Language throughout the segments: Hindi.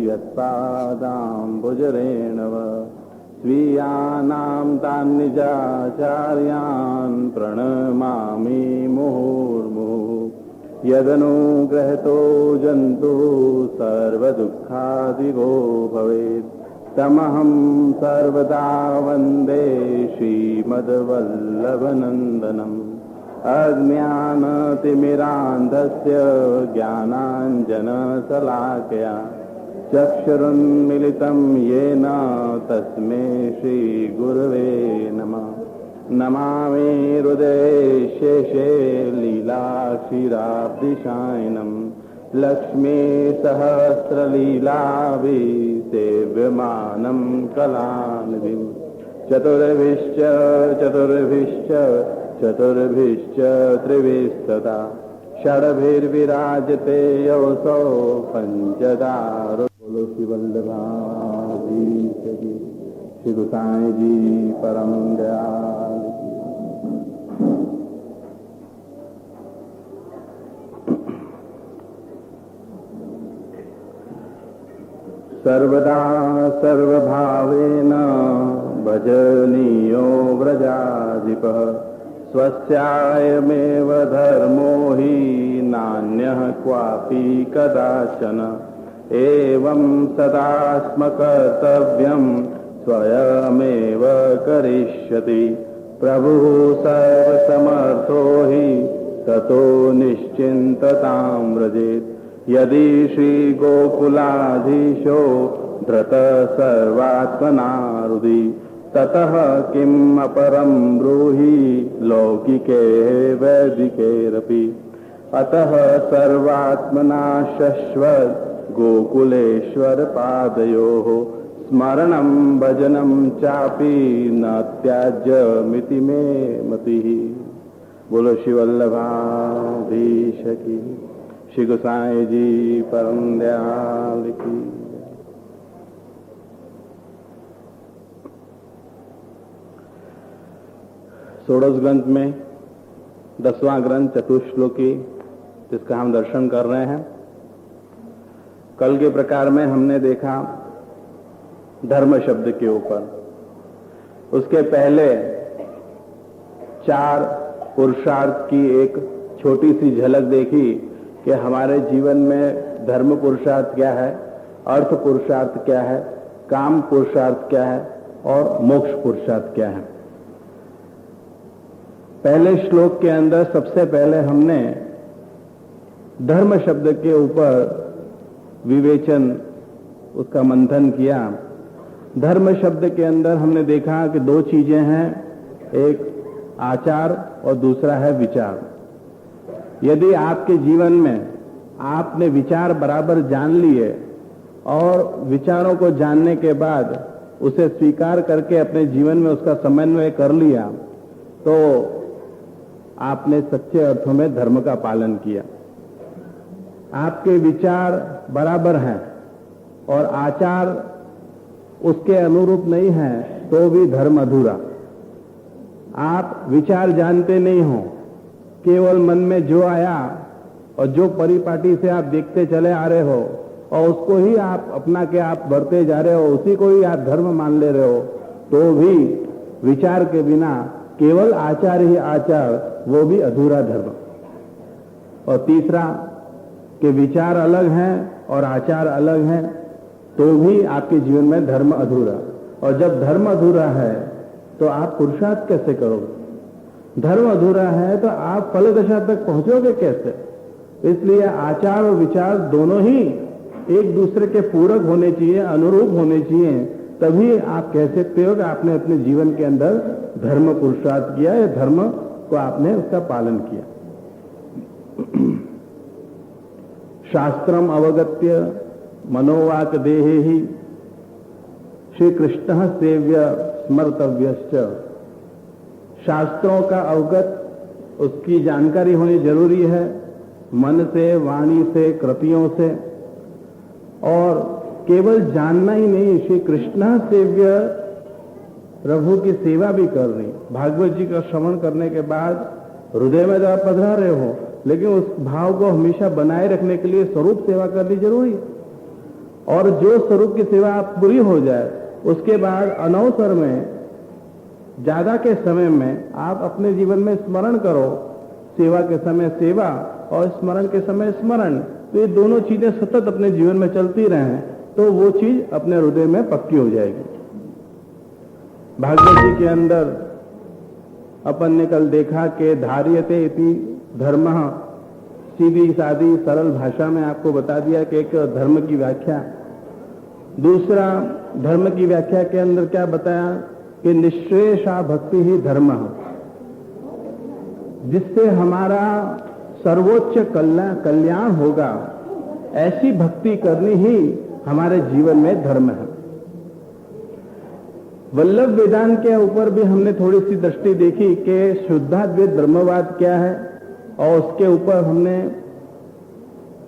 यत्पादाम्बुजरेणव स्वीयानां तान् निजाचार्यान् प्रणमामि मुहुर्मुहुः। यदनुग्रहतो जन्तुः सर्वदुःखादिगो भवेत् तमहं सर्वदा वन्दे श्रीमद्वल्लभनन्दनम्। अज्ञानतिमिरान्धस्य ज्ञानाञ्जनशलाकया चक्षुरुन्मिलितं येन तस्मै श्रीगुरवे नमः। नमामि हृदये शेषे लीलाक्षीराब्धिशायिनं लक्ष्मीसहस्रलीलाभिसेव्यमानं कलानिधिं। चतुर्भिश्च चतुर्भिश्च चतुर्भिश्च त्रिभिस्तथा षड्भिर्विराजते योऽसौ पंचदारो। बोलो श्री वल्लभाधीश की, श्री गोसाई जी परम दयाल की। सर्वदा सर्वभावेन भजनीयो व्रजाधिपः स्वस्यायमेव धर्मो हि नान्यः क्वापि कदाचन। एवं सदास्मकर्तव्यं स्वयमेव करिष्यति प्रभुः सर्वसमर्थो हि ततो निश्चिन्ततां व्रजेत्। यदि श्रीगोकुलाधीशो धृत सर्वात्मनारुधि ततः किम् अपरं ब्रूहि लौकिके वैदिकेरपि। अतः सर्वात्मना शश्वत् गोकुलेश्वर पादयोः स्मरणं भजनं चापि न त्याज्यमिति मे मतिः। बोलो श्री वल्लभाधीश की, श्री गोसाई जी परम दयाल की। षोडश ग्रंथ में 10वां ग्रंथ चतुश्लोकी, जिसका हम दर्शन कर रहे हैं। कल के प्रकार में हमने देखा धर्म शब्द के ऊपर, उसके पहले 4 पुरुषार्थ की एक छोटी सी झलक देखी कि हमारे जीवन में धर्म पुरुषार्थ क्या है, अर्थ पुरुषार्थ क्या है, काम पुरुषार्थ क्या है और मोक्ष पुरुषार्थ क्या है। पहले श्लोक के अंदर सबसे पहले हमने धर्म शब्द के ऊपर विवेचन, उसका मंथन किया। धर्म शब्द के अंदर हमने देखा कि 2 चीजें हैं, एक आचार और दूसरा है विचार। यदि आपके जीवन में आपने विचार बराबर जान लिए और विचारों को जानने के बाद उसे स्वीकार करके अपने जीवन में उसका समन्वय कर लिया तो आपने सच्चे अर्थों में धर्म का पालन किया। आपके विचार बराबर हैं और आचार उसके अनुरूप नहीं है तो भी धर्म अधूरा। आप विचार जानते नहीं हो, केवल मन में जो आया और जो परिपाटी से आप देखते चले आ रहे हो और उसको ही आप अपना के आप बढ़ते जा रहे हो, उसी को ही आप धर्म मान ले रहे हो, तो भी विचार के बिना केवल आचार ही आचार, वो भी अधूरा धर्म। और तीसरा कि विचार अलग हैं और आचार अलग हैं तो भी आपके जीवन में धर्म अधूरा। और जब धर्म अधूरा है तो आप पुरुषार्थ कैसे करोगे? धर्म अधूरा है तो आप फल दशा तक पहुंचोगे कैसे? इसलिए आचार और विचार दोनों ही एक दूसरे के पूरक होने चाहिए, अनुरूप होने चाहिए, तभी आप कह सकते हो कि आपने अपने जीवन के अंदर धर्म पुरुषार्थ किया या धर्म को आपने उसका पालन किया। शास्त्रम अवगत्य मनोवाक देहे ही श्री कृष्ण सेव्य स्मर्तव्यश्च। शास्त्रों का अवगत उसकी जानकारी होनी जरूरी है, मन से, वाणी से, कृतियों से। और केवल जानना ही नहीं, श्री कृष्ण सेव्य प्रभु की सेवा भी करनी। भागवत जी का श्रवण करने के बाद हृदय में जब आप पधरा रहे हो, लेकिन उस भाव को हमेशा बनाए रखने के लिए स्वरूप सेवा करनी जरूरी है। और जो स्वरूप की सेवा आप पूरी हो जाए उसके बाद अनवसर में ज्यादा के समय में आप अपने जीवन में स्मरण करो, सेवा के समय सेवा और स्मरण के समय स्मरण, तो ये दोनों चीजें सतत अपने जीवन में चलती रहें तो वो चीज अपने हृदय में पक्की हो जाएगी। भागवत जी के अंदर अपन ने कल देखा कि धार्यते इति धर्मः, सीधी सादी सरल भाषा में आपको बता दिया कि एक धर्म की व्याख्या। दूसरा धर्म की व्याख्या के अंदर क्या बताया कि निःश्रेयसा भक्ति ही धर्म, जिससे हमारा सर्वोच्च कल्याण होगा, ऐसी भक्ति करनी ही हमारे जीवन में धर्म है। वल्लभ वेदांत के ऊपर भी हमने थोड़ी सी दृष्टि देखी कि शुद्धाद्वैत ब्रह्मवाद क्या है, और उसके ऊपर हमने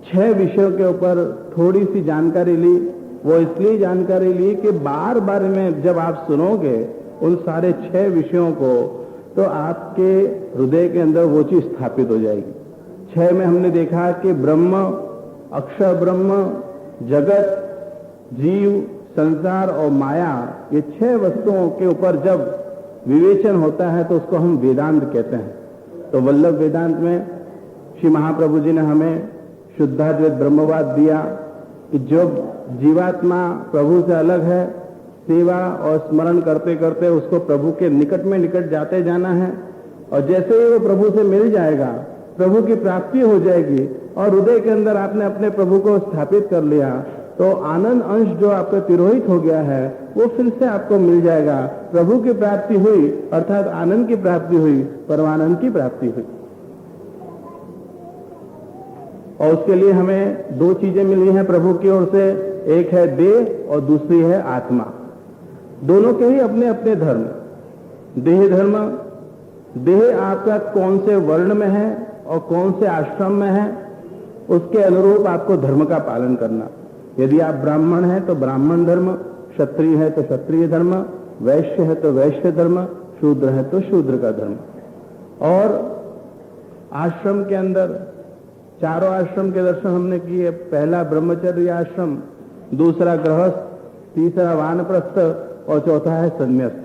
6 विषयों के ऊपर थोड़ी सी जानकारी ली। वो इसलिए जानकारी ली कि बार बार में जब आप सुनोगे उन सारे 6 विषयों को तो आपके हृदय के अंदर वो चीज स्थापित हो जाएगी। 6 में हमने देखा कि ब्रह्म, अक्षर ब्रह्म, जगत, जीव, संसार और माया, ये 6 वस्तुओं के ऊपर जब विवेचन होता है तो उसको हम वेदांत कहते हैं। तो वल्लभ वेदांत में श्री महाप्रभु जी ने हमें शुद्धाद्वैत ब्रह्मवाद दिया कि जो जीवात्मा प्रभु से अलग है, सेवा और स्मरण करते करते उसको प्रभु के निकट में निकट जाते जाना है, और जैसे ही वो प्रभु से मिल जाएगा प्रभु की प्राप्ति हो जाएगी और हृदय के अंदर आपने अपने प्रभु को स्थापित कर लिया तो आनंद अंश जो आपका तिरोहित हो गया है वो फिर से आपको मिल जाएगा। प्रभु की प्राप्ति हुई अर्थात आनंद की प्राप्ति हुई, परमानंद की प्राप्ति हुई। और उसके लिए हमें 2 चीजें मिली हैं प्रभु की ओर से, एक है देह और दूसरी है आत्मा। दोनों के ही अपने अपने धर्म। देह धर्म, देह आपका कौन से वर्ण में है और कौन से आश्रम में है, उसके अनुरूप आपको धर्म का पालन करना। यदि आप ब्राह्मण हैं तो ब्राह्मण धर्म, क्षत्रिय है तो क्षत्रिय धर्म, वैश्य है तो वैश्य धर्म, शूद्र है तो शूद्र का धर्म। और आश्रम के अंदर 4 आश्रम के दर्शन हमने किए। पहला ब्रह्मचर्य आश्रम, दूसरा गृहस्थ, तीसरा वानप्रस्थ और चौथा है सन्यास्त।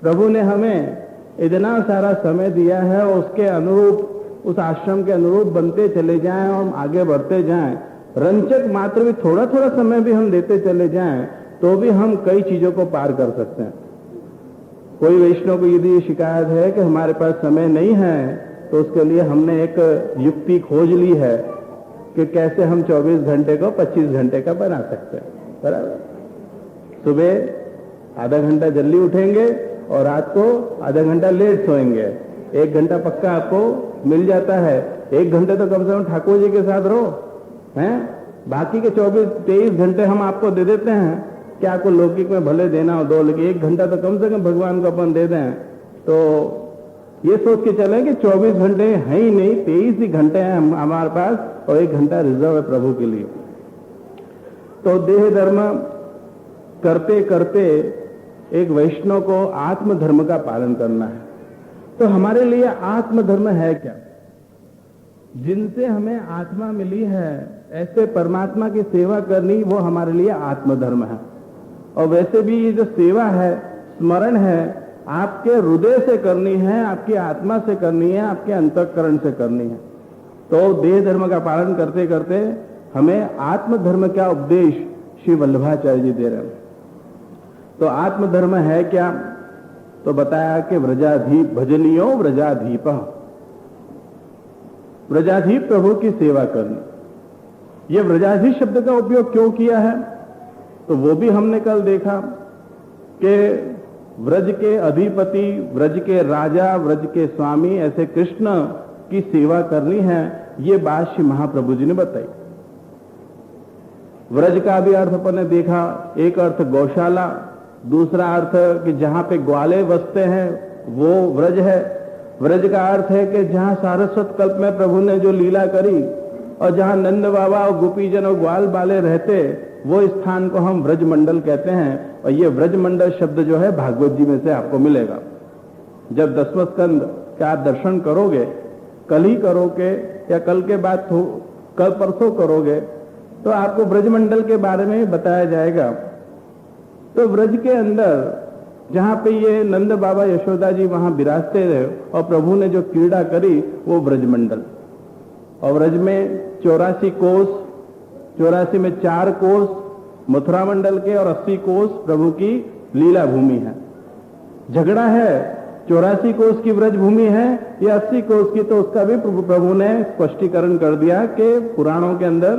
प्रभु ने हमें इतना सारा समय दिया है और उसके अनुरूप, उस आश्रम के अनुरूप बनते चले जाएं और हम आगे बढ़ते जाएं। रंचक मात्र भी थोड़ा थोड़ा समय भी हम देते चले जाएं तो भी हम कई चीजों को पार कर सकते हैं। कोई वैष्णव को यदि शिकायत है कि हमारे पास समय नहीं है तो उसके लिए हमने एक युक्ति खोज ली है कि कैसे हम 24 घंटे को 25 घंटे का बना सकते हैं। बराबर, सुबह आधा घंटा जल्दी उठेंगे और रात को आधा घंटा लेट सोएंगे। 1 घंटा पक्का आपको मिल जाता है। 1 घंटे तो कम से कम ठाकुर जी के साथ रहो हैं। बाकी के 23 घंटे हम आपको दे देते हैं कि आपको लौकिक में भले देना हो 2, लेकिन 1 घंटा तो कम से कम भगवान को अपन दे दें। तो ये सोच के चलें कि 24 घंटे हैं ही नहीं, 23 ही घंटे हैं हमारे पास और 1 घंटा रिजर्व है प्रभु के लिए। तो देह धर्म करते करते एक वैष्णव को आत्मधर्म का पालन करना है। तो हमारे लिए आत्मधर्म है क्या? जिनसे हमें आत्मा मिली है ऐसे परमात्मा की सेवा करनी, वो हमारे लिए आत्मधर्म है। और वैसे भी ये जो सेवा है, स्मरण है, आपके हृदय से करनी है, आपकी आत्मा से करनी है, आपके अंतःकरण से करनी है। तो देह धर्म का पालन करते करते हमें आत्मधर्म का उपदेश श्री वल्लभाचार्य जी दे रहे हैं। तो आत्मधर्म है क्या? तो बताया कि व्रजाधीप भजनियो व्रजाधीप, व्रजाधीप प्रभु की सेवा करनी। यह व्रजाधीप शब्द का उपयोग क्यों किया है तो वो भी हमने कल देखा कि व्रज के अधिपति, व्रज के राजा, व्रज के स्वामी, ऐसे कृष्ण की सेवा करनी है। ये बात श्री महाप्रभु जी ने बताई। व्रज का भी अर्थ अपन ने देखा, एक अर्थ गौशाला, दूसरा अर्थ कि जहां पे ग्वाले बसते हैं वो व्रज है। व्रज का अर्थ है कि जहां सारस्वत कल्प में प्रभु ने जो लीला करी और जहां नंद बाबा और गोपीजन और ग्वाल बाले रहते, वो स्थान को हम व्रज मंडल कहते हैं। और ये व्रज मंडल शब्द जो है भागवत जी में से आपको मिलेगा। जब 10वें स्कंद का आप दर्शन करोगे, कल ही करोगे या कल के बाद कल परसों करोगे, तो आपको ब्रजमंडल के बारे में बताया जाएगा। तो ब्रज के अंदर जहां पे ये नंद बाबा यशोदा जी वहां विराजते रहे और प्रभु ने जो क्रीड़ा करी वो ब्रजमंडल। और ब्रज में 84 कोस, 84 में 4 कोस मथुरा मंडल के और 80 कोस प्रभु की लीला भूमि है। झगड़ा है 84 कोस की ब्रज भूमि है या 80 कोस की, तो उसका भी प्रभु ने स्पष्टीकरण कर दिया कि पुराणों के अंदर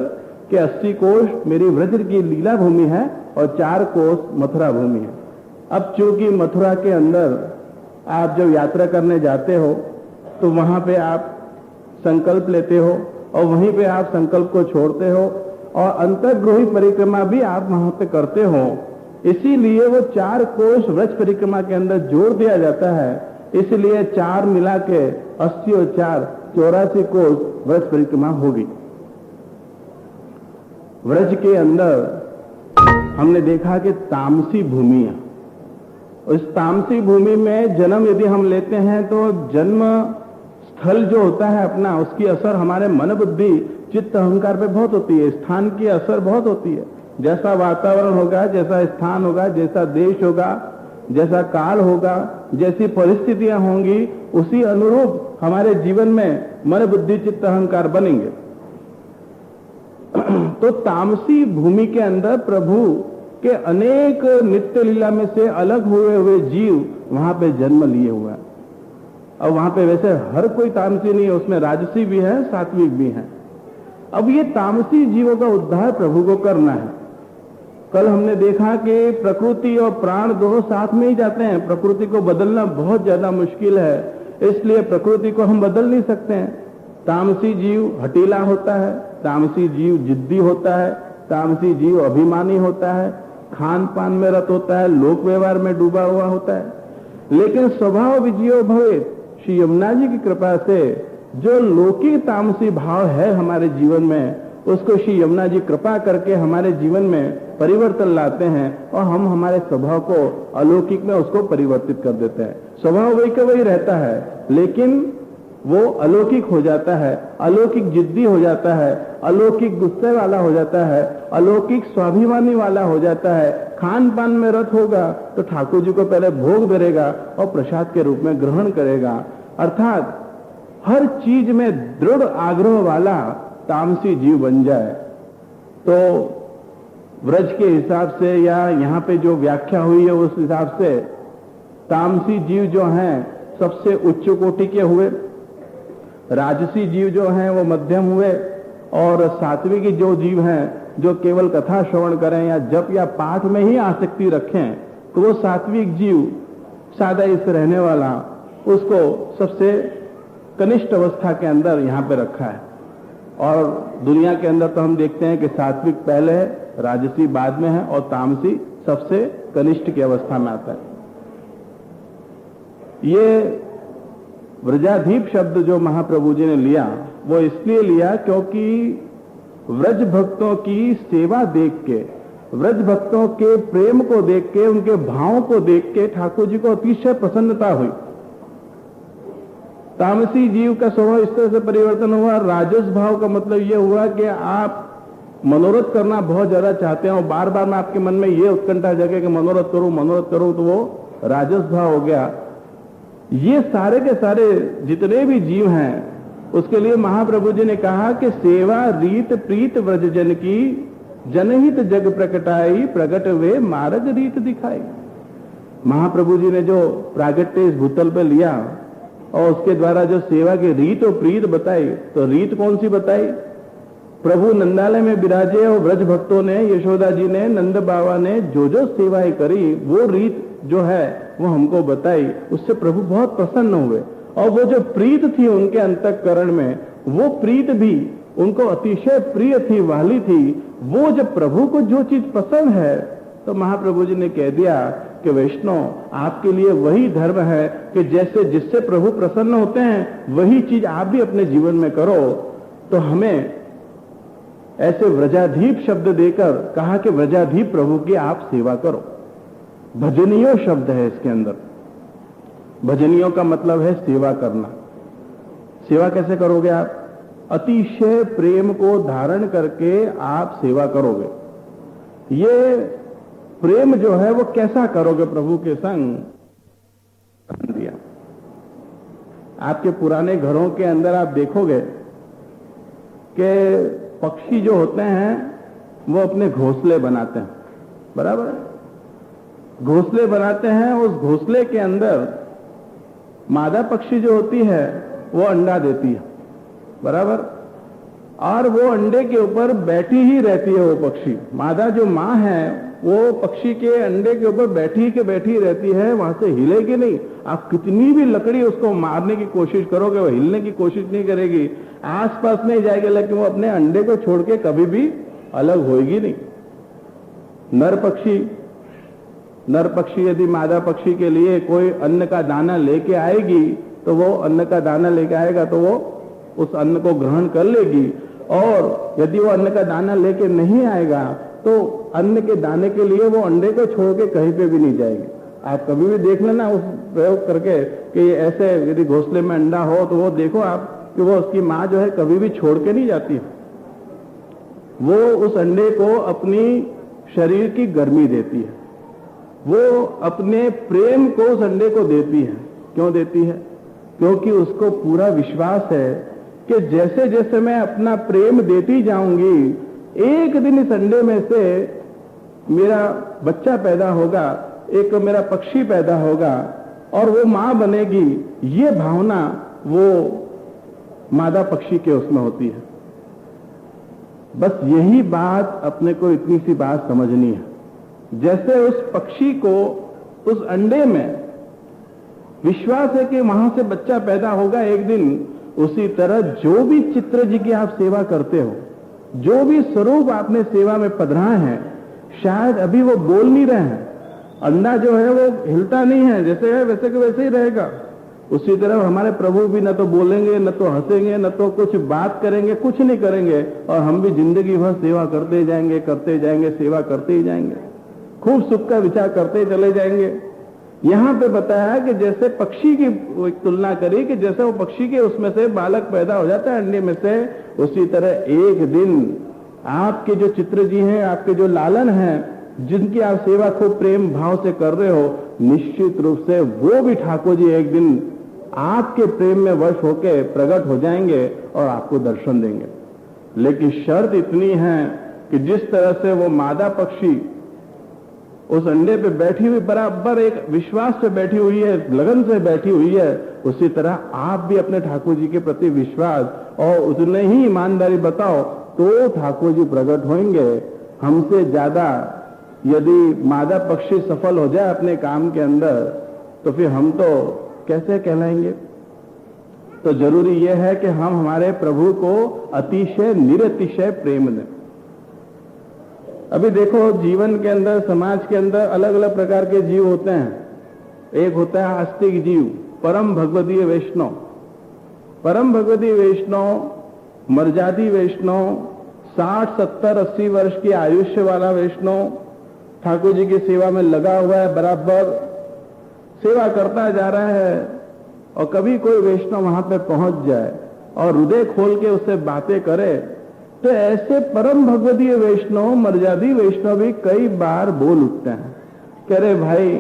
कि 80 कोस मेरी ब्रज की लीला भूमि है और 4 कोस मथुरा भूमि है। अब चूंकि मथुरा के अंदर आप जब यात्रा करने जाते हो तो वहां पे आप संकल्प लेते हो और वहीं पे आप संकल्प को छोड़ते हो और अंतर्गृही परिक्रमा भी आप वहां पे करते हो। इसीलिए वो 4 कोस व्रज परिक्रमा के अंदर जोड़ दिया जाता है। इसलिए 4 मिला के 80 और 4 84 कोस व्रज परिक्रमा होगी। व्रज के अंदर हमने देखा कि तामसी भूमि है। उस तामसी भूमि में जन्म यदि हम लेते हैं तो जन्म स्थल जो होता है अपना, उसकी असर हमारे मन बुद्धि चित्त अहंकार पे बहुत होती है। स्थान की असर बहुत होती है। जैसा वातावरण होगा, जैसा स्थान होगा, जैसा देश होगा, जैसा काल होगा, जैसी परिस्थितियां होंगी, उसी अनुरूप हमारे जीवन में मन बुद्धि चित्त अहंकार बनेंगे। तो तामसी भूमि के अंदर प्रभु के अनेक नित्य लीला में से अलग हुए जीव वहां पे जन्म लिए हुए हैं। और वहां पे वैसे हर कोई तामसी नहीं है, उसमें राजसी भी है, सात्विक भी है। अब ये तामसी जीवों का उद्धार प्रभु को करना है। कल हमने देखा कि प्रकृति और प्राण दोनों साथ में ही जाते हैं। प्रकृति को बदलना बहुत ज्यादा मुश्किल है, इसलिए प्रकृति को हम बदल नहीं सकते हैं। तामसी जीव हटीला होता है, तामसी जीव जिद्दी होता है, तामसी जीव अभिमानी होता है, खान पान में रत होता है, लोक व्यवहार में डूबा हुआ होता है। लेकिन स्वभाव विजयो भवेत्, श्री यमुना जी की कृपा से जो लौकिक तामसी भाव है हमारे जीवन में, उसको श्री यमुना जी कृपा करके हमारे जीवन में परिवर्तन लाते हैं और हम हमारे स्वभाव को अलौकिक में उसको परिवर्तित कर देते हैं। स्वभाव वही का वही रहता है, लेकिन वो अलौकिक हो जाता है, अलौकिक जिद्दी हो जाता है, अलौकिक गुस्से वाला हो जाता है, अलौकिक स्वाभिमानी वाला हो जाता है। खान पान में रत होगा तो ठाकुर जी को पहले भोग धरेगा और प्रसाद के रूप में ग्रहण करेगा। अर्थात हर चीज में दृढ़ आग्रह वाला तामसी जीव बन जाए। तो व्रज के हिसाब से या यहाँ पे जो व्याख्या हुई है उस हिसाब से तामसी जीव जो हैं सबसे उच्च कोटि के हुए, राजसी जीव जो हैं वो मध्यम हुए, और सात्विकी जो जीव हैं जो केवल कथा श्रवण करें या जप या पाठ में ही आसक्ति रखें, तो वो सात्विक जीव सादा इस रहने वाला, उसको सबसे कनिष्ठ अवस्था के अंदर यहाँ पे रखा है। और दुनिया के अंदर तो हम देखते हैं कि सात्विक पहले है, राजसी बाद में है और तामसी सबसे कनिष्ठ की अवस्था में आता है। ये व्रजाधीप शब्द जो महाप्रभु जी ने लिया वो इसलिए लिया क्योंकि व्रज भक्तों की सेवा देख के, व्रज भक्तों के प्रेम को देख के, उनके भावों को देख के ठाकुर जी को अतिशय प्रसन्नता हुई। तामसी जीव का स्वभाव इस तरह से परिवर्तन हुआ। राजस भाव का मतलब यह हुआ कि आप मनोरथ करना बहुत ज्यादा चाहते हैं और बार बार में आपके मन में यह उत्कंठा जगे कि मनोरथ करूं, तो वो राजस भाव हो गया। ये सारे के सारे जितने भी जीव हैं उसके लिए महाप्रभु जी ने कहा कि सेवा रीत प्रीत व्रजजन की, जनहित जग प्रकटाई, प्रगट वे मार्ग रीत दिखाई। महाप्रभु जी ने जो प्रागट्य इस भूतल पे लिया और उसके द्वारा जो सेवा की रीत और प्रीत बताई, तो रीत कौन सी बताई? प्रभु नंदालय में विराजे और व्रज भक्तों ने, यशोदा जी ने, नंद बाबा ने जो जो सेवाएं करी वो रीत जो है वो हमको बताई। उससे प्रभु बहुत प्रसन्न हुए और वो जो प्रीत थी उनके अंतःकरण में, वो प्रीत भी उनको अतिशय प्रिय थी, वाली थी। वो जब प्रभु को जो चीज पसंद है तो महाप्रभु जी ने कह दिया कि वैष्णव आपके लिए वही धर्म है कि जैसे जिससे प्रभु प्रसन्न होते हैं वही चीज आप भी अपने जीवन में करो। तो हमें ऐसे व्रजाधीप शब्द देकर कहा कि व्रजाधीप प्रभु की आप सेवा करो। भजनियो शब्द है इसके अंदर। भजनियों का मतलब है सेवा करना। सेवा कैसे करोगे आप? अतिशय प्रेम को धारण करके आप सेवा करोगे। ये प्रेम जो है वो कैसा करोगे प्रभु के संग दिया। आपके पुराने घरों के अंदर आप देखोगे कि पक्षी जो होते हैं वो अपने घोंसले बनाते हैं, बराबर है। घोंसले बनाते हैं, उस घोंसले के अंदर मादा पक्षी जो होती है वो अंडा देती है, बराबर, और वो अंडे के ऊपर बैठी ही रहती है। वो पक्षी, मादा जो माँ है वो पक्षी के अंडे के ऊपर बैठी रहती है, वहां से हिलेगी नहीं। आप कितनी भी लकड़ी उसको मारने की कोशिश करोगे वो हिलने की कोशिश नहीं करेगी, आसपास नहीं जाएगी, लेकिन वो अपने अंडे को छोड़ के कभी भी अलग होएगी नहीं। नर पक्षी यदि मादा पक्षी के लिए कोई अन्न का दाना लेके आएगी तो वो अन्न का दाना लेके आएगा तो वो उस अन्न को ग्रहण कर लेगी, और यदि वो अन्न का दाना लेके नहीं आएगा तो अन्न के दाने के लिए वो अंडे को छोड़ के कहीं पे भी नहीं जाएगी। आप कभी भी देख लेना उस प्रयोग करके कि ऐसे यदि घोंसले में अंडा हो तो वो देखो आप कि वो उसकी माँ जो है कभी भी छोड़ के नहीं जाती। वो उस अंडे को अपनी शरीर की गर्मी देती है, वो अपने प्रेम को उस अंडे को देती है। क्यों देती है? क्योंकि उसको पूरा विश्वास है कि जैसे जैसे मैं अपना प्रेम देती जाऊंगी, एक दिन इस अंडे में से मेरा बच्चा पैदा होगा, एक मेरा पक्षी पैदा होगा और वो मां बनेगी। ये भावना वो मादा पक्षी के उसमें होती है। बस यही बात अपने को इतनी सी बात समझनी है। जैसे उस पक्षी को उस अंडे में विश्वास है कि वहां से बच्चा पैदा होगा एक दिन, उसी तरह जो भी चित्र जी की आप सेवा करते हो, जो भी स्वरूप आपने सेवा में पधराए हैं, शायद अभी वो बोल नहीं रहे हैं, अंडा जो है वो हिलता नहीं है, जैसे है वैसे के वैसे ही रहेगा। उसी तरह हमारे प्रभु भी न तो बोलेंगे, न तो हंसेंगे, न तो कुछ बात करेंगे, कुछ नहीं करेंगे, और हम भी जिंदगी भर सेवा करते जाएंगे, सेवा करते ही जाएंगे, खूब सुख का विचार करते चले जाएंगे। यहां पे बताया कि जैसे पक्षी की तुलना करी कि जैसे वो पक्षी के उसमें से बालक पैदा हो जाता है अंडे में से, उसी तरह एक दिन आपके जो चित्र जी हैं, आपके जो लालन हैं, जिनकी आप सेवा खूब प्रेम भाव से कर रहे हो, निश्चित रूप से वो भी ठाकुर जी एक दिन आपके प्रेम में वश होकर प्रकट हो जाएंगे और आपको दर्शन देंगे। लेकिन शर्त इतनी है कि जिस तरह से वो मादा पक्षी उस अंडे पे बैठी हुई, बराबर एक विश्वास से बैठी हुई है, लगन से बैठी हुई है, उसी तरह आप भी अपने ठाकुर जी के प्रति विश्वास और उतने ही ईमानदारी बताओ तो ठाकुर जी प्रकट होंगे। हमसे ज्यादा यदि मादा पक्षी सफल हो जाए अपने काम के अंदर तो फिर हम तो कैसे कहलाएंगे? तो जरूरी यह है कि हम हमारे प्रभु को अतिशय निरतिशय प्रेम दें। अभी देखो जीवन के अंदर, समाज के अंदर अलग अलग प्रकार के जीव होते हैं। एक होता है आस्तिक जीव, परम भगवदीय वैष्णव। परम भगवदीय वैष्णव, मर्यादी वैष्णव, 60, 70, 80 वर्ष की आयुष्य वाला वैष्णव ठाकुर जी की सेवा में लगा हुआ है, बराबर सेवा करता जा रहा है। और कभी कोई वैष्णव वहां पे पहुंच जाए और हृदय खोल के उससे बातें करे तो ऐसे परम भगवदीय वैष्णव, मर्यादी वैष्णव भी कई बार बोल उठते हैं, कह रहे भाई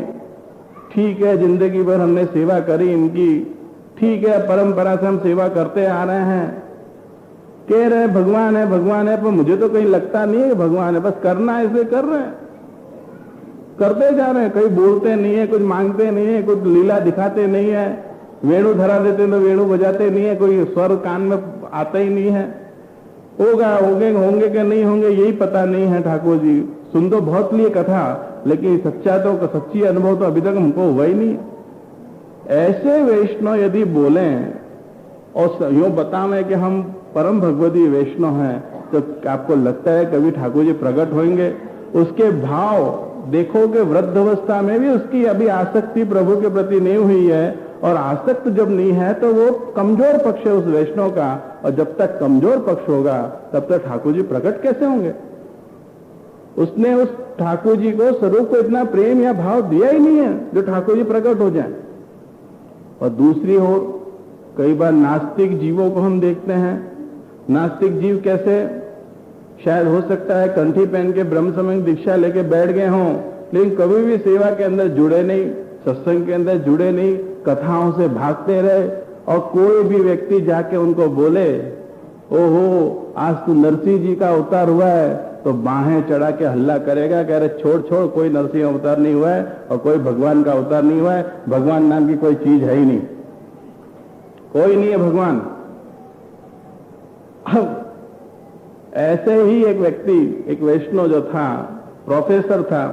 ठीक है, जिंदगी भर हमने सेवा करी इनकी, ठीक है, परंपरा से हम सेवा करते आ रहे हैं, कह रहे भगवान है, पर मुझे तो कहीं लगता नहीं है कि भगवान है, बस करना ऐसे कर रहे हैं, करते जा रहे हैं, कहीं बोलते नहीं है, कुछ मांगते नहीं है, कुछ लीला दिखाते नहीं है, वेणु धरा देते तो वेणु बजाते नहीं है, कोई स्वर कान में आता ही नहीं है, होंगे कि नहीं होंगे यही पता नहीं है। ठाकुर जी सुन तो बहुत लिए कथा, लेकिन सच्ची अनुभव तो अभी तक हमको हुआ ही नहीं। ऐसे वैष्णव यदि बोले और यूं बतावें कि हम परम भगवदीय वैष्णव हैं, तो आपको लगता है कभी ठाकुर जी प्रकट होंगे? उसके भाव देखो कि वृद्ध अवस्था में भी उसकी अभी आसक्ति प्रभु के प्रति नहीं हुई है, और आसक्त जब नहीं है तो वो कमजोर पक्ष है उस वैष्णव का, और जब तक कमजोर पक्ष होगा तब तक ठाकुर जी प्रकट कैसे होंगे? उसने उस ठाकुर जी को, स्वरूप को इतना प्रेम या भाव दिया ही नहीं है जो ठाकुर जी प्रकट हो जाए। और दूसरी ओर कई बार नास्तिक जीवों को हम देखते हैं, नास्तिक जीव कैसे? शायद हो सकता है कंठी पहन के ब्रह्म समय दीक्षा लेके बैठ गए हों, लेकिन कभी भी सेवा के अंदर जुड़े नहीं, सत्संग के अंदर जुड़े नहीं, कथाओं से भागते रहे। और कोई भी व्यक्ति जाके उनको बोले, ओहो आज तो नरसिंह जी का अवतार हुआ है, तो बाहें चढ़ा के हल्ला करेगा, कह रहे छोड़ छोड़, कोई नरसिंह अवतार नहीं हुआ है और कोई भगवान का अवतार नहीं हुआ है, भगवान नाम की कोई चीज है ही नहीं, कोई नहीं है भगवान। अब ऐसे ही एक व्यक्ति, एक वैष्णव जो था, प्रोफेसर था,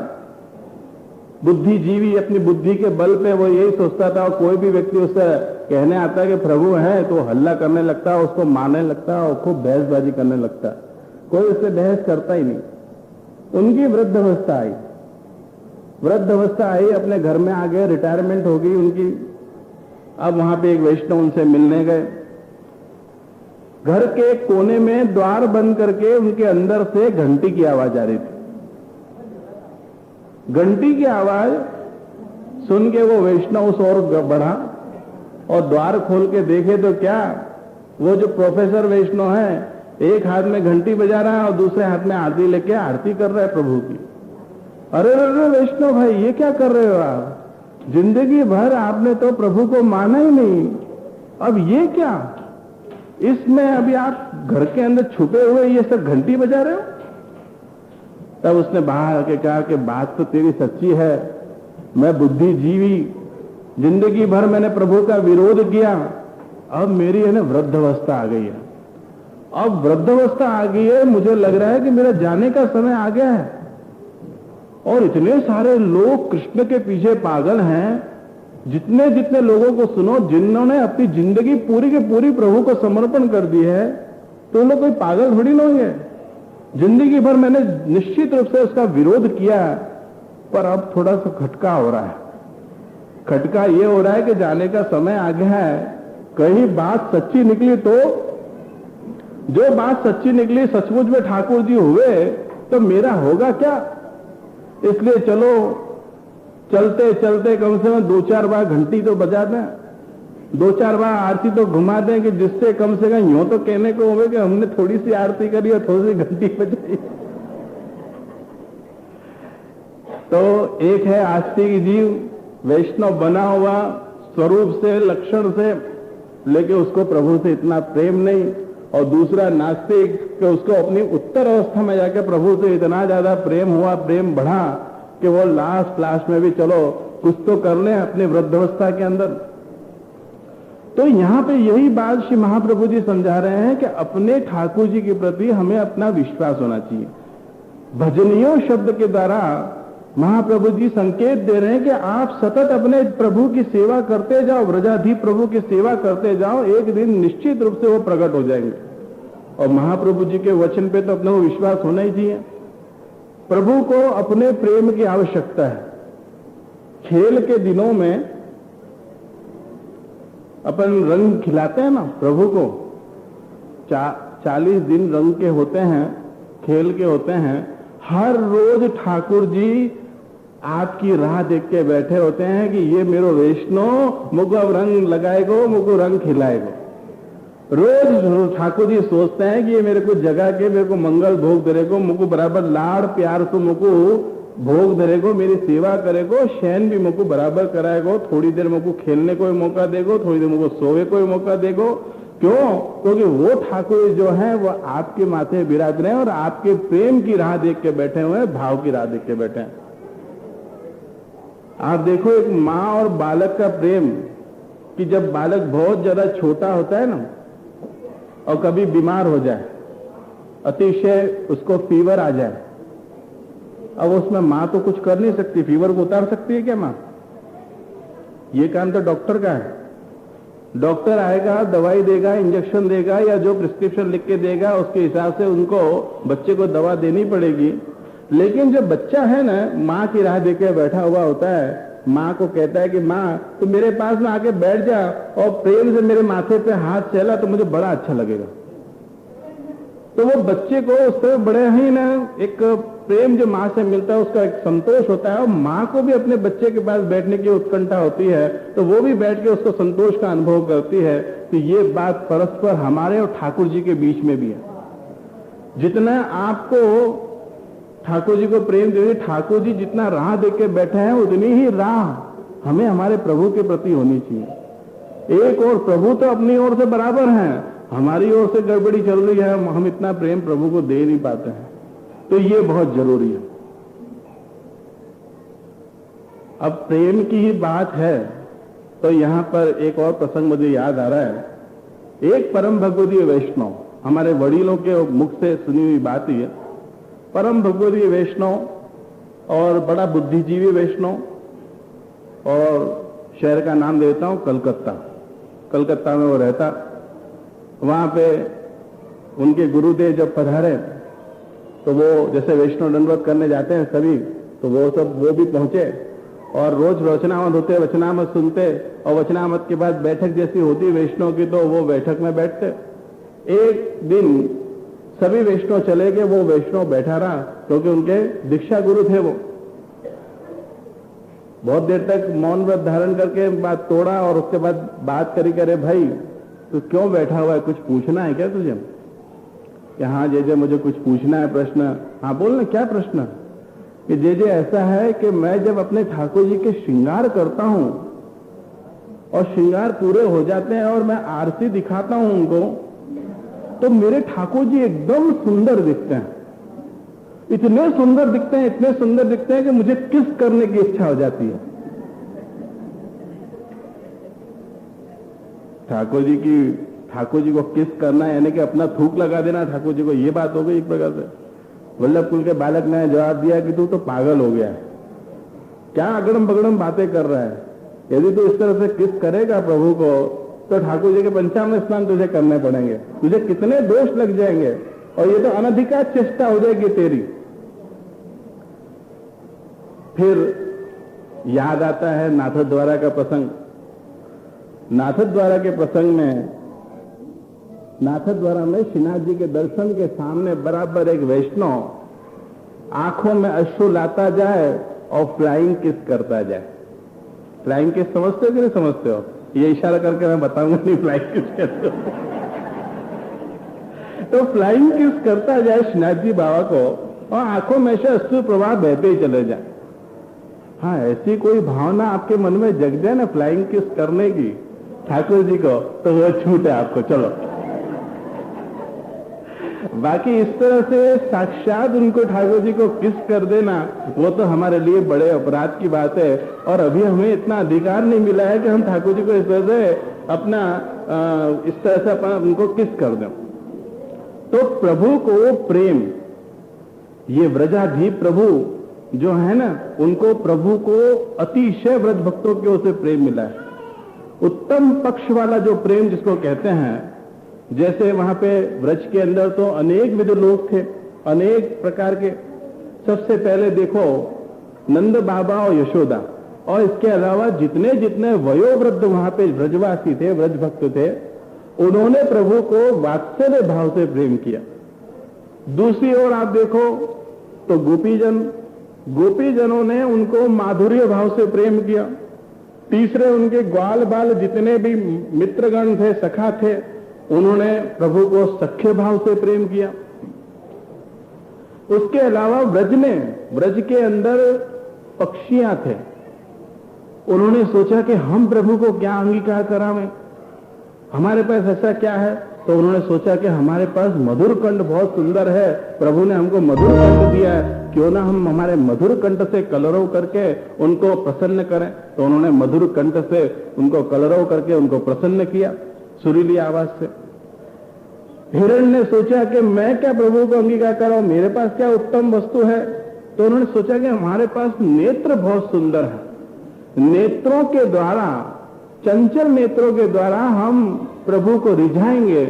बुद्धिजीवी, अपनी बुद्धि के बल पे वो यही सोचता था, और कोई भी व्यक्ति उससे कहने आता कि प्रभु है तो हल्ला करने लगता, उसको मारने लगता और खूब बहसबाजी करने लगता, कोई उससे बहस करता ही नहीं। उनकी वृद्धावस्था आई, वृद्धावस्था आई, अपने घर में आ गए, रिटायरमेंट हो गई उनकी। अब वहां पे एक वैष्णव उनसे मिलने गए, घर के कोने में द्वार बंद करके उनके अंदर से घंटी की आवाज आ रही थी। घंटी की आवाज सुन के वो वैष्णव उस ओर बढ़ा और द्वार खोल के देखे तो क्या, वो जो प्रोफेसर वैष्णव है, एक हाथ में घंटी बजा रहा है और दूसरे हाथ में आरती लेके आरती कर रहा है प्रभु की। अरे अरे वैष्णव भाई, ये क्या कर रहे हो आप? जिंदगी भर आपने तो प्रभु को माना ही नहीं, अब ये क्या? इसमें अभी आप घर के अंदर छुपे हुए ये सब घंटी बजा रहे हो? तब उसने बाहर आके कहा कि बात तो तेरी सच्ची है, मैं बुद्धिजीवी, जिंदगी भर मैंने प्रभु का विरोध किया, अब मेरी है ना वृद्धावस्था आ गई है, अब वृद्धावस्था आ गई है, मुझे लग रहा है कि मेरा जाने का समय आ गया है। और इतने सारे लोग कृष्ण के पीछे पागल हैं, जितने जितने लोगों को सुनो जिन्होंने अपनी जिंदगी पूरी की पूरी प्रभु को समर्पण कर दी है, तो उन लोग कोई पागल थोड़ी ना होंगे। जिंदगी भर मैंने निश्चित रूप से उसका विरोध किया, पर अब थोड़ा सा खटका हो रहा है। खटका ये हो रहा है कि जाने का समय आ गया है, कहीं बात सच्ची निकली तो, जो बात सच्ची निकली सचमुच में ठाकुर जी हुए तो मेरा होगा क्या? इसलिए चलो चलते चलते कम से कम 2-4 बार घंटी तो बजा दें, 2-4 बार आरती तो घुमा दें, कि जिससे कम से कम यूं तो कहने को होवे कि हमने थोड़ी सी आरती करी और थोड़ी सी घंटी बजाई। तो एक है आस्तिक जीव, वैष्णव बना हुआ स्वरूप से, लक्षण से, लेकिन उसको प्रभु से इतना प्रेम नहीं। और दूसरा नास्तिक, कि उसको अपनी उत्तर अवस्था में जाकर प्रभु से इतना ज्यादा प्रेम हुआ, प्रेम बढ़ा कि वो लास्ट में भी चलो कुछ तो कर लें अपनी वृद्धावस्था के अंदर। तो यहां पे यही बात श्री महाप्रभु जी समझा रहे हैं कि अपने ठाकुर जी के प्रति हमें अपना विश्वास होना चाहिए। भजनियों शब्द के द्वारा महाप्रभु जी संकेत दे रहे हैं कि आप सतत अपने प्रभु की सेवा करते जाओ, व्रजाधीश प्रभु की सेवा करते जाओ, एक दिन निश्चित रूप से वो प्रकट हो जाएंगे। और महाप्रभु जी के वचन पे तो अपना विश्वास होना ही चाहिए। प्रभु को अपने प्रेम की आवश्यकता है। खेल के दिनों में अपन रंग खिलाते हैं ना प्रभु को, 40 दिन रंग के होते हैं, खेल के होते हैं। हर रोज ठाकुर जी आपकी राह देख के बैठे होते हैं कि ये मेरो वैष्णव मुझको अब रंग लगाएगो, मुझको रंग खिलाएगो। रोज ठाकुर जी सोचते हैं कि ये मेरे को जगा के मेरे को मंगल भोग दरेगो, मुझको बराबर लाड़ प्यार से मुझको भोग दरेगो, मेरी सेवा करेगो, शयन भी मुझको बराबर कराएगो, थोड़ी देर मुझको खेलने को मौका देगो, थोड़ी देर मुझको सोए को मौका देगो। क्यों? क्योंकि वो ठाकुर जो है वो आपके माथे विराज रहे हैं और आपके प्रेम की राह देख के बैठे हुए हैं, भाव की राह देख के बैठे हैं। आप देखो एक माँ और बालक का प्रेम, कि जब बालक बहुत ज्यादा छोटा होता है ना और कभी बीमार हो जाए, अतिशय उसको फीवर आ जाए, अब उसमें माँ तो कुछ कर नहीं सकती, फीवर को उतार सकती है क्या माँ? ये काम तो डॉक्टर का है। डॉक्टर आएगा, दवाई देगा, इंजेक्शन देगा या जो प्रिस्क्रिप्शन लिख के देगा उसके हिसाब से उनको बच्चे को दवा देनी पड़ेगी। लेकिन जो बच्चा है ना, माँ की राह देके बैठा हुआ होता है, माँ को कहता है कि माँ तो मेरे पास में आके बैठ जा और प्रेम से मेरे माथे पे हाथ चला तो मुझे बड़ा अच्छा लगेगा। तो वो बच्चे को उस तरह बड़े ही ना एक प्रेम जो माँ से मिलता है उसका एक संतोष होता है, और माँ को भी अपने बच्चे के पास बैठने की उत्कंठा होती है, तो वो भी बैठ के उसको संतोष का अनुभव करती है। तो ये बात परस्पर हमारे और ठाकुर जी के बीच में भी है। जितना आपको ठाकुर जी को प्रेम देंगे, ठाकुर जी जितना राह देख के बैठे हैं उतनी ही राह हमें हमारे प्रभु के प्रति होनी चाहिए। एक और प्रभु तो अपनी ओर से बराबर हैं, हमारी ओर से गड़बड़ी चल रही है, हम इतना प्रेम प्रभु को दे नहीं पाते हैं, तो ये बहुत जरूरी है। अब प्रेम की ही बात है तो यहां पर एक और प्रसंग मुझे याद आ रहा है। एक परम भगवदीय वैष्णव, हमारे वडीलों के मुख से सुनी हुई बात ही है, परम भगवदीय वैष्णव और बड़ा बुद्धिजीवी वैष्णव, और शहर का नाम देता हूं कलकत्ता। कलकत्ता में वो रहता, वहां पे उनके गुरुदेव जब पधारे तो वो जैसे वैष्णव दंडवत करने जाते हैं सभी, तो वो भी पहुंचे और रोज वचनामत होते, वचनामत सुनते, और वचनामत के बाद बैठक जैसी होती वैष्णव की, तो वो बैठक में बैठते। एक दिन सभी वैष्णव चले गए, वो वैष्णव बैठा रहा क्योंकि उनके दीक्षा गुरु थे। वो बहुत देर तक मौन व्रत धारण करके बात तोड़ा और उसके बाद बात करी, करे भाई तू क्यों बैठा हुआ है, कुछ पूछना है क्या तुझे? कि हाँ जे मुझे कुछ पूछना है, प्रश्न। हाँ बोल ना, क्या प्रश्न? कि जे ऐसा है कि मैं जब अपने ठाकुर जी के श्रृंगार करता हूं और श्रृंगार पूरे हो जाते हैं और मैं आरती दिखाता हूं उनको, तो मेरे ठाकुर जी एकदम सुंदर दिखते हैं, इतने सुंदर दिखते हैं, इतने सुंदर दिखते हैं कि मुझे किस करने की इच्छा हो जाती है। ठाकुर जी को किस करना है, यानी कि अपना थूक लगा देना ठाकुर जी को, ये बात हो गई एक प्रकार से। वल्लभ कुल के बालक ने जवाब दिया कि तू तो पागल हो गया है, क्या अगड़म बगड़म बातें कर रहा है। यदि तू इस तरह से किस करेगा प्रभु को, तो ठाकुर जी के पंचामृत स्नान तुझे करने पड़ेंगे, तुझे कितने दोष लग जाएंगे, और ये तो अनधिकार चेष्टा हो जाएगी तेरी। फिर याद आता है नाथद्वारा का प्रसंग। नाथद्वारा के प्रसंग में, नाथद्वारा में श्रीनाथ जी के दर्शन के सामने बराबर एक वैष्णव आंखों में अश्रु लाता जाए और फ्लाइंग किस करता जाए। फ्लाइंग किस समझते हो कि नहीं समझते हो? ये इशारा करके मैं बताऊंगा नहीं फ्लाइंग किस कहते हो। तो फ्लाइंग किस करता जाए श्रीनाथ जी बाबा को, और आंखों में से अश्रु प्रवाह बहते ही चले जाए। हाँ, ऐसी कोई भावना आपके मन में जग जाए ना फ्लाइंग किस करने की ठाकुर जी को, तो वो छूट है आपको, चलो। बाकी इस तरह से साक्षात उनको ठाकुर जी को किस कर देना, वो तो हमारे लिए बड़े अपराध की बात है, और अभी हमें इतना अधिकार नहीं मिला है कि हम ठाकुर जी को इस तरह से इस तरह से अपना उनको किस कर दें। तो प्रभु को प्रेम, ये व्रजाधीप प्रभु जो है ना, उनको प्रभु को अतिशय व्रज भक्तों की ओर से प्रेम मिला है। उत्तम पक्ष वाला जो प्रेम जिसको कहते हैं, जैसे वहां पे व्रज के अंदर तो अनेक विध लोग थे, अनेक प्रकार के। सबसे पहले देखो नंद बाबा और यशोदा, और इसके अलावा जितने जितने वयोवृद्ध वहां पे व्रजवासी थे, व्रज भक्त थे, उन्होंने प्रभु को वात्सल्य भाव से प्रेम किया। दूसरी ओर आप देखो तो गोपीजनों ने उनको माधुर्य भाव से प्रेम किया। तीसरे उनके ग्वाल बाल जितने भी मित्रगण थे, सखा थे, उन्होंने प्रभु को सख्य भाव से प्रेम किया। उसके अलावा व्रज के अंदर पक्षियां थे, उन्होंने सोचा कि हम प्रभु को क्या अंगीकार करावें, हमारे पास ऐसा क्या है, तो उन्होंने सोचा कि हमारे पास मधुर कंठ बहुत सुंदर है, प्रभु ने हमको मधुर कंठ दिया है, क्यों ना हम हमारे मधुर कंठ से कलरव करके उनको प्रसन्न करें। तो उन्होंने मधुर कंठ से उनको कलरव करके उनको प्रसन्न किया सुरीली आवाज से। हिरण ने सोचा कि मैं क्या प्रभु को अंगीकार कराऊं, मेरे पास क्या उत्तम वस्तु है, तो उन्होंने सोचा कि हमारे पास नेत्र बहुत सुंदर है, नेत्रों के द्वारा, चंचल नेत्रों के द्वारा हम प्रभु को रिझाएंगे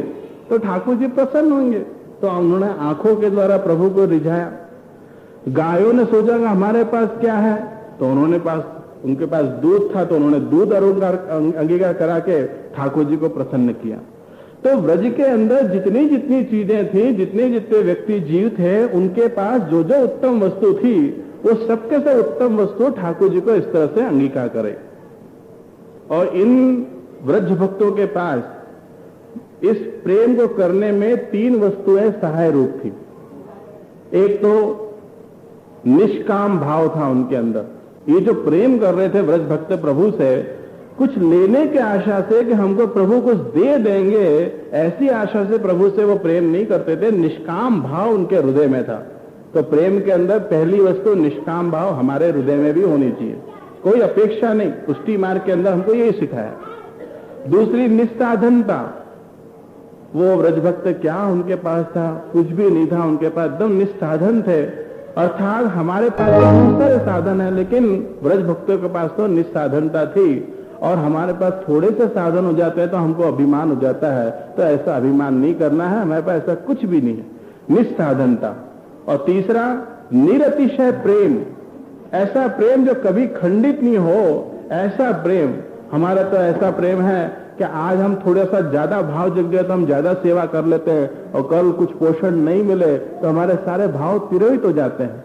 तो ठाकुर जी प्रसन्न होंगे। तो उन्होंने आंखों के द्वारा प्रभु को रिझाया। गायों ने सोचा कि हमारे पास क्या है, तो उनके पास दूध था, तो उन्होंने दूध अंगीकार करा के ठाकुर जी को प्रसन्न किया। तो व्रज के अंदर जितनी जितनी चीजें थी, जितने जितने व्यक्ति जीव थे, उनके पास जो जो उत्तम वस्तु थी, वो सबके सब उत्तम वस्तु ठाकुर जी को इस तरह से अंगीकार करे। और इन व्रज भक्तों के पास इस प्रेम को करने में 3 वस्तुएं सहाय रूप थी। एक तो निष्काम भाव था उनके अंदर। ये जो प्रेम कर रहे थे व्रज भक्त प्रभु से, कुछ लेने के आशा से कि हमको प्रभु कुछ दे देंगे, ऐसी आशा से प्रभु से वो प्रेम नहीं करते थे। निष्काम भाव उनके हृदय में था। तो प्रेम के अंदर पहली वस्तु निष्काम भाव हमारे हृदय में भी होनी चाहिए, कोई अपेक्षा नहीं। पुष्टि मार्ग के अंदर हमको यही सिखाया। दूसरी निस्साधनता। वो व्रज भक्त क्या उनके पास था? कुछ भी नहीं था उनके पास, एकदम निस्साधन थे। अर्थात हमारे पास बहुत सारे साधन है, लेकिन व्रज भक्तों के पास तो निस्साधनता थी। और हमारे पास थोड़े से साधन हो जाते हैं तो हमको अभिमान हो जाता है। तो ऐसा अभिमान नहीं करना है, हमारे पास ऐसा कुछ भी नहीं है, निस्साधनता। और तीसरा निरतिशय प्रेम। ऐसा प्रेम जो कभी खंडित नहीं हो, ऐसा प्रेम। हमारा तो ऐसा प्रेम है कि आज हम थोड़ा सा ज्यादा भाव जग गए तो हम ज्यादा सेवा कर लेते हैं, और कल कुछ पोषण नहीं मिले तो हमारे सारे भाव तिरोहित हो जाते हैं।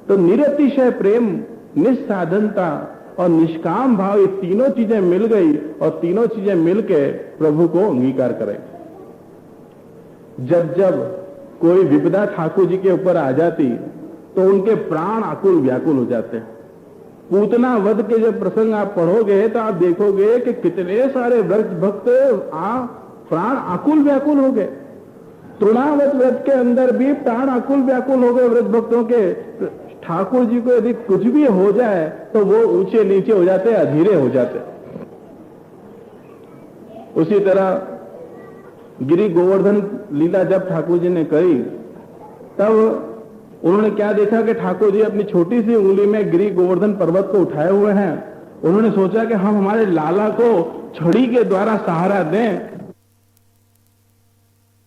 तो निरतिशय प्रेम, निस्साधनता और निष्काम भाव, ये तीनों चीजें मिल गई, और तीनों चीजें मिलके प्रभु को अंगीकार करें। जब जब कोई विपदा ठाकुर जी के ऊपर आ जाती तो उनके प्राण आकुल व्याकुल हो जाते हैं। पूतना वध के जब प्रसंग आप पढ़ोगे तो आप देखोगे कि कितने सारे व्रज भक्त प्राण आकुल व्याकुल हो गए। तृणावत व्रत के अंदर भी प्राण आकुल व्याकुल हो गए व्रज भक्तों के। ठाकुर जी को यदि कुछ भी हो जाए तो वो ऊंचे नीचे हो जाते, अधीरे हो जाते। उसी तरह गिरि गोवर्धन लीला जब ठाकुर जी ने करी, तब उन्होंने क्या देखा कि ठाकुर जी अपनी छोटी सी उंगली में गिरि गोवर्धन पर्वत को उठाए हुए हैं। उन्होंने सोचा कि हम हमारे लाला को छड़ी के द्वारा सहारा दें